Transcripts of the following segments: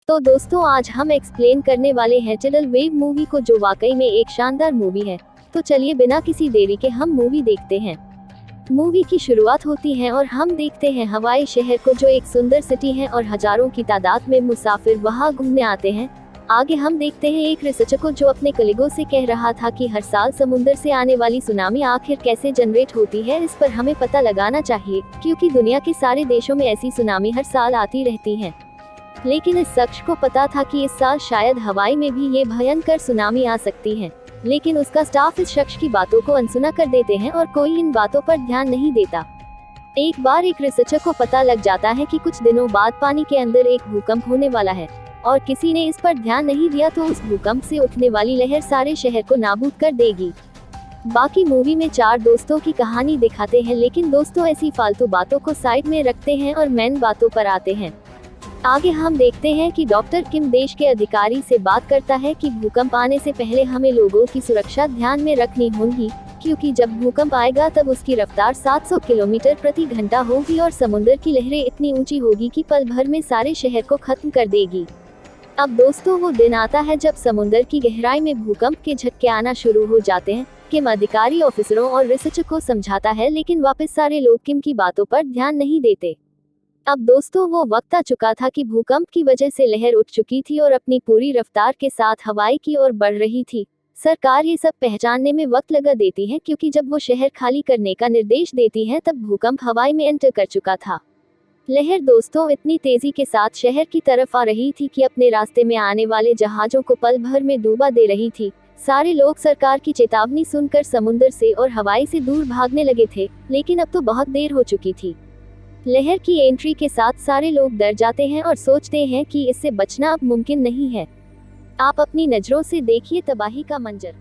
तो दोस्तों आज हम एक्सप्लेन करने वाले हैं टिडल वेव मूवी को, जो वाकई में एक शानदार मूवी है। तो चलिए बिना किसी देरी के हम मूवी देखते हैं। मूवी की शुरुआत होती है और हम देखते हैं हवाई शहर को, जो एक सुंदर सिटी है और हजारों की तादाद में मुसाफिर वहां घूमने आते हैं। आगे हम देखते हैं एक रिसर्चर को, जो अपने कलीगों से कह रहा था कि हर साल समुद्र से आने वाली सुनामी आखिर कैसे जनरेट होती है, इस पर हमें पता लगाना चाहिए, क्योंकि दुनिया के सारे देशों में ऐसी सुनामी हर साल आती रहती है। लेकिन इस शख्स को पता था कि इस साल शायद हवाई में भी ये भयंकर सुनामी आ सकती है। लेकिन उसका स्टाफ इस शख्स की बातों को अनसुना कर देते हैं और कोई इन बातों पर ध्यान नहीं देता। एक बार एक रिसर्चर को पता लग जाता है कि कुछ दिनों बाद पानी के अंदर एक भूकंप होने वाला है, और किसी ने इस पर ध्यान नहीं दिया तो उस भूकंप से उठने वाली लहर सारे शहर को नाबूद कर देगी। बाकी मूवी में 4 दोस्तों की कहानी दिखाते हैं, लेकिन दोस्तों ऐसी फालतू बातों को साइड में रखते हैं और मेन बातों पर आते हैं। आगे हम देखते हैं कि डॉक्टर किम देश के अधिकारी से बात करता है कि भूकंप आने से पहले हमें लोगों की सुरक्षा ध्यान में रखनी होगी, क्योंकि जब भूकंप आएगा तब उसकी रफ्तार 700 किलोमीटर प्रति घंटा होगी और समुद्र की लहरें इतनी ऊंची होगी कि पल भर में सारे शहर को खत्म कर देगी। अब दोस्तों वो दिन आता है जब समुद्र की गहराई में भूकंप के झटके आना शुरू हो जाते हैं। किम अधिकारी ऑफिसरों और रिसर्चर को समझाता है, लेकिन वापस सारे लोग किम की बातों पर ध्यान नहीं देते। अब दोस्तों वो वक्त आ चुका था कि भूकंप की वजह से लहर उठ चुकी थी और अपनी पूरी रफ्तार के साथ हवाई की ओर बढ़ रही थी। सरकार ये सब पहचानने में वक्त लगा देती है, क्योंकि जब वो शहर खाली करने का निर्देश देती है तब भूकंप हवाई में एंटर कर चुका था। लहर दोस्तों इतनी तेजी के साथ शहर की तरफ आ रही थी कि अपने रास्ते में आने वाले जहाजों को पल भर में डूबा दे रही थी। सारे लोग सरकार की चेतावनी सुनकर समुद्र से और हवाई से दूर भागने लगे थे, लेकिन अब तो बहुत देर हो चुकी थी। लहर की एंट्री के साथ सारे लोग डर जाते हैं और सोचते हैं कि इससे बचना अब मुमकिन नहीं है। आप अपनी नजरों से देखिए तबाही का मंजर।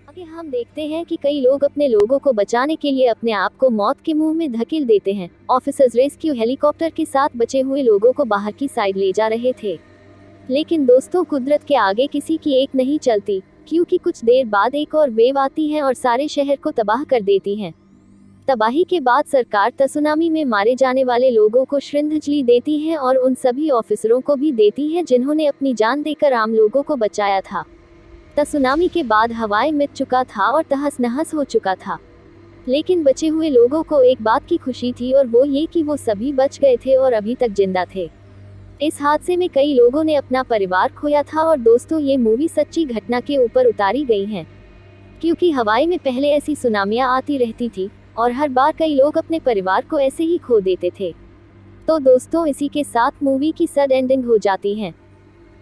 आगे हम देखते हैं कि कई लोग अपने लोगों को बचाने के लिए अपने आप को मौत के मुंह में धकेल देते हैं। ऑफिसर्स रेस्क्यू हेलीकॉप्टर के साथ बचे हुए लोगों को बाहर की साइड ले जा रहे थे, लेकिन दोस्तों कुदरत के आगे किसी की एक नहीं चलती, क्योंकि कुछ देर बाद एक और वेव आती है और सारे शहर को तबाह कर देती है। तबाही के बाद सरकार त्सुनामी में मारे जाने वाले लोगों को श्रद्धांजलि देती है और उन सभी ऑफिसरों को भी देती है जिन्होंने अपनी जान देकर आम लोगों को बचाया था। त्सुनामी के बाद हवाई मिट चुका था और तहस नहस हो चुका था, लेकिन बचे हुए लोगों को एक बात की खुशी थी, और वो ये कि वो सभी बच गए थे और अभी तक जिंदा थे। इस हादसे में कई लोगों ने अपना परिवार खोया था। और दोस्तों ये मूवी सच्ची घटना के ऊपर उतारी गई है, क्योंकि हवाई में पहले ऐसी सुनामियां आती रहती थी और हर बार कई लोग अपने परिवार को ऐसे ही खो देते थे। तो दोस्तों इसी के साथ मूवी की सैड एंडिंग हो जाती है।